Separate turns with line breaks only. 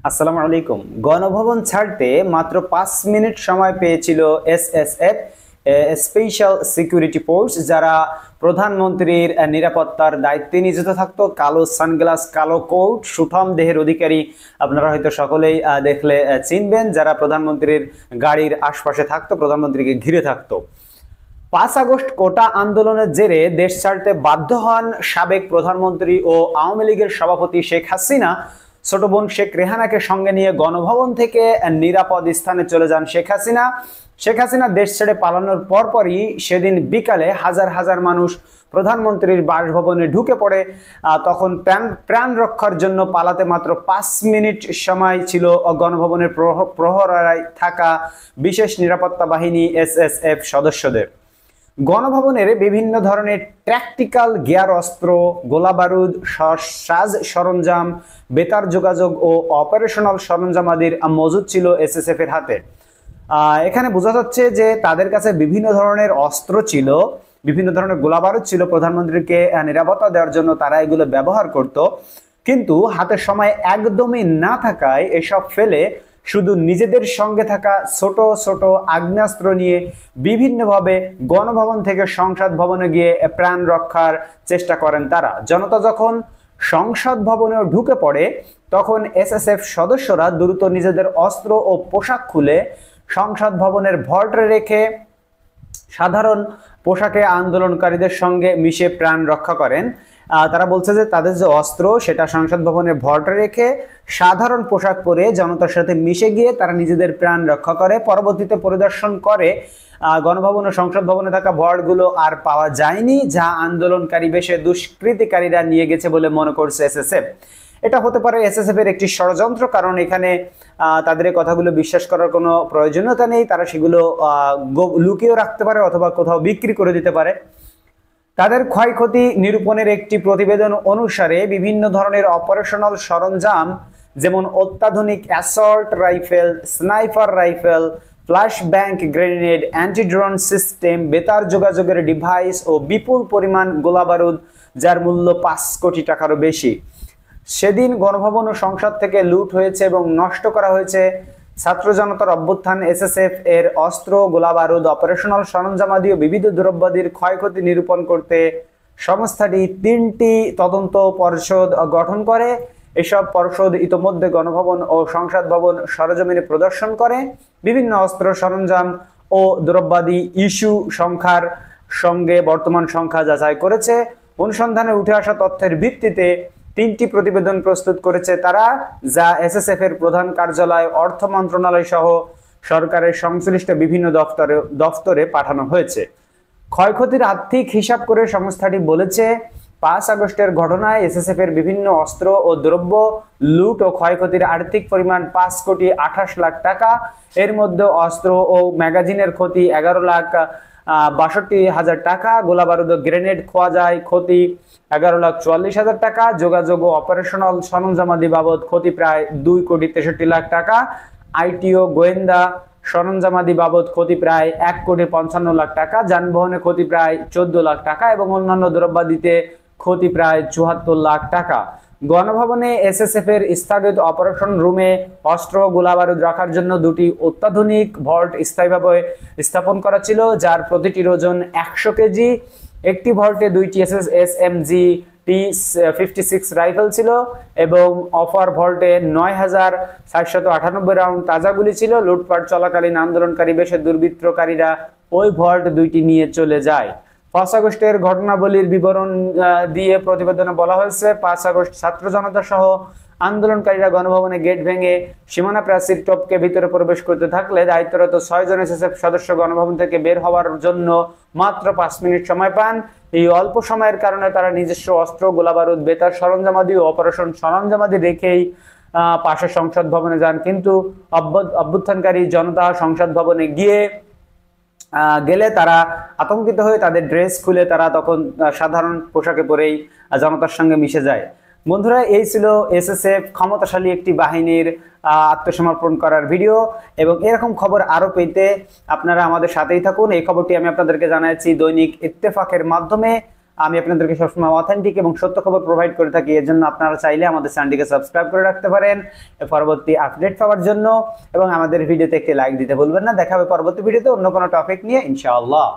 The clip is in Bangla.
আসসালামু আলাইকুম। গণভবন ছাড়তে মাত্র 5 মিনিট সময় পেয়েছিল এসএসএফ, স্পেশাল সিকিউরিটি ফোর্স, যারা প্রধানমন্ত্রীর নিরাপত্তার দায়িত্বে নিয়োজিত থাকতো। কালো সানগ্লাস, কালো কোট, সুঠাম দেহের অধিকারী আপনারা হয়তো সকলেই দেখলে চিনবেন, যারা প্রধানমন্ত্রীর গাড়ির আশপাশে থাকতো, প্রধানমন্ত্রীকে ঘিরে থাকতো। 5 আগস্ট কোটা আন্দোলনের জেরে দেশ ছাড়তে বাধ্য হন সাবেক প্রধানমন্ত্রী ও আওয়ামী লীগের সভাপতি শেখ হাসিনা। ছোট বোন শেখ রেহানাকে সঙ্গে নিয়ে গণভবন থেকে নিরাপদ স্থানে চলে যান শেখ হাসিনা। শেখ হাসিনা দেশ ছেড়ে পালানোর পরপরই সেদিন বিকালে হাজার হাজার মানুষ প্রধানমন্ত্রীর বাসভবনে ঢুকে পড়ে। তখন প্রাণ রক্ষার জন্য পালাতে মাত্র 5 মিনিট সময় ছিল গণভবনের প্রহরায় থাকা বিশেষ নিরাপত্তা বাহিনী এসএসএফ সদস্যদের। গণভবনের বিভিন্ন ধরনের ট্যাকটিক্যাল গিয়ার অস্ত্র, গোলাবারুদ, সাজ সরঞ্জাম, বেতার যোগাযোগ ও অপারেশনাল সরঞ্জাম আদির মজুদ ছিল এসএসএফ এর হাতে। এখানে বোঝা যাচ্ছে যে তাদের কাছে বিভিন্ন ধরনের অস্ত্র ছিল, বিভিন্ন ধরনের গোলাবারুদ ছিল। প্রধানমন্ত্রীকে নিরাপত্তা দেওয়ার জন্য তারা এগুলো ব্যবহার করত, কিন্তু হাতে সময় একদমই না থাকায় এসব ফেলে শুধু নিজেদের সঙ্গে থাকা ছোট ছোট আগ্নেয়াস্ত্র নিয়ে বিভিন্নভাবে গণভবন থেকে সংসদ ভবনে গিয়ে প্রাণ রক্ষার চেষ্টা করেন তারা। জনতা যখন সংসদ ভবনেও ঢুকে পড়ে, তখন এসএসএফ সদস্যরা দ্রুত নিজেদের অস্ত্র ও পোশাক খুলে সংসদ ভবনের ভল্টে রেখে সাধারণ পোশাকে আন্দোলনকারীদের সঙ্গে মিশে প্রাণ রক্ষা করেন। তারা বলছে যে তাদের যে অস্ত্র সেটা সংসদ ভবনের ভল্টে রেখে সাধারণ পোশাক পরে জনতার সাথে মিশে গিয়ে তারা নিজেদের প্রাণ রক্ষা করে। পরবর্তীতে পরিদর্শন করে গণভবন ও সংসদ ভবনে থাকা ভল্টগুলো আর পাওয়া যায়নি, যা আন্দোলনকারী বেশে দুষ্কৃতিকারীরা নিয়ে গেছে বলে মনে করছে এসএসএফ। এটা হতে পারে এসএসএফ এর একটি ষড়যন্ত্র, কারণ এখানে তাদের এই কথাগুলো বিশ্বাস করার কোনো প্রয়োজনীয়তা নেই। তারা সেগুলো লুকিয়েও রাখতে পারে অথবা কোথাও বিক্রি করে দিতে পারে। তাদের ক্ষয়ক্ষতি নিরূপণের একটি প্রতিবেদন অনুসারে বিভিন্ন ধরনের অপারেশনাল সরঞ্জাম, যেমন অত্যাধুনিক assault rifle, sniper rifle, flash bank grenade, anti drone system, বেতার যোগাযোগের ডিভাইস ও বিপুল পরিমাণ গোলাবারুদ, যার মূল্য 5 কোটি টাকারও বেশি, সেদিন গণভবন ও সংসদ থেকে লুট হয়েছে এবং নষ্ট করা হয়েছে। ছাত্র জনতার অভ্যুত্থান, এসএসএফ এর অস্ত্র, গোলাবারুদ, অপারেশনাল সরঞ্জামাদি ও বিবিধ দ্রব্যাদির ক্ষয়ক্ষতি নিরূপণ করতে সংস্থাটি 3টি তদন্ত পর্ষদ গঠন করে। এসব পর্ষদ ইতোমধ্যে গণভবন ও সংসদ ভবন সরজমিনে প্রদর্শন করে, বিভিন্ন অস্ত্র সরঞ্জাম ও দ্রব্যাদি ইস্যু সংখ্যার সঙ্গে বর্তমান সংখ্যা যাচাই করেছে। অনুসন্ধানে উঠে আসা তথ্যের ভিত্তিতে 3টি প্রতিবেদন প্রস্তুত করেছে তারা, যা এসএসএফ এর প্রধান কার্যালয়, অর্থ মন্ত্রণালয় সহ সরকারের সংশ্লিষ্ট বিভিন্ন দফতরে পাঠানো হয়েছে। ক্ষয়ক্ষতির আর্থিক হিসাব করে সংস্থাটি বলেছে, 5 আগস্টের ঘটনায় এসএসএফ এর বিভিন্ন অস্ত্র ও দ্রব্য লুট ও ক্ষয়ক্ষতির আর্থিক পরিমাণ 5 কোটি 28 লাখ টাকা। এর মধ্যে অস্ত্র ও ম্যাগাজিনের ক্ষতি 11,62,000 টাকা, গোলাবারুদ ও গ্রেনেড খোয়া যায় ক্ষতি 11,44,000 টাকা, যোগাযোগ ও অপারেশনাল সরঞ্জামাদি বাবদ ক্ষতি প্রায় 2 কোটি 63 লাখ টাকা, আইটি ও গোয়েন্দা সরঞ্জামাদি বাবদ ক্ষতি প্রায় 1 কোটি 55 লাখ টাকা, যানবাহনে ক্ষতি প্রায় 14 লাখ টাকা এবং অন্যান্য দ্রব্যাদিতে ক্ষতি প্রায় 74 লাখ টাকা। গণভবনে এসএসএফ এর স্থগিত অপারেশন রুমে অস্ত্র গোলাবারুদ রাখার জন্য 2টি অত্যাধুনিক ভল্ট স্থায়ীভাবে স্থাপন করা ছিল, যার প্রতিটির ওজন 100 কেজি। একটি ভল্টে 2টি এসএমজি T56 রাইফেল ছিল এবং অফার ভল্টে 9,798 রাউন্ড তাজা গুলি ছিল। লুটপাট চলাকালীন আন্দোলনকারী বেশে দুর্বৃত্তকারীরা ওই ভল্ট 2টি নিয়ে চলে যায়। 5 আগস্টের ঘটনাবলীর বিবরণ দিয়ে প্রতিবেদনে বলা হয়েছে, 5 আগস্ট ছাত্র জনতা সহ আন্দোলনকারীরা গণভবনে গেট ভেঙে সীমানা প্রাচীর টপকে ভিতরে প্রবেশ করতে থাকলে দায়িত্বরত 6 জন এসএসএফ সদস্য গণভবন থেকে বের হওয়ার জন্য মাত্র 5 মিনিট সময় পান। এই অল্প সময়ের কারণে তারা নিজস্ব অস্ত্র, গোলাবারুদ, বেতার সরঞ্জামাদি ও অপারেশন সরঞ্জামাদি রেখেই পাশে সংসদ ভবনে যান, কিন্তু অভ্যুত্থানকারী জনতা সংসদ ভবনে গেলে তারা আতঙ্কিত হয়ে তাদের ড্রেস খুলে তারা তখন সাধারণ পোশাকে পরেই জনতার সঙ্গে মিশে যায়। বন্ধুরা, এই ছিল এসএসএফ ক্ষমতাশালী একটি বাহিনীর আত্মসমর্পণ করার ভিডিও, এবং এরকম খবর আরো পেতে আপনারা আমাদের সাথেই থাকুন। এই খবরটি আমি আপনাদেরকে জানাচ্ছি দৈনিক ইত্তেফাকের মাধ্যমে। আমি আপনাদেরকে সবসময় অথেন্টিক এবং সত্য খবর প্রোভাইড করে থাকি। এর জন্য আপনারা চাইলে আমাদের চ্যানেলটিকে সাবস্ক্রাইব করে রাখতে পারেন পরবর্তী আপডেট পাওয়ার জন্য, এবং আমাদের ভিডিওতে একটি লাইক দিতে ভুলবেন না। দেখা হবে পরবর্তী ভিডিওতে অন্য কোনো টপিক নিয়ে ইনশাআল্লাহ।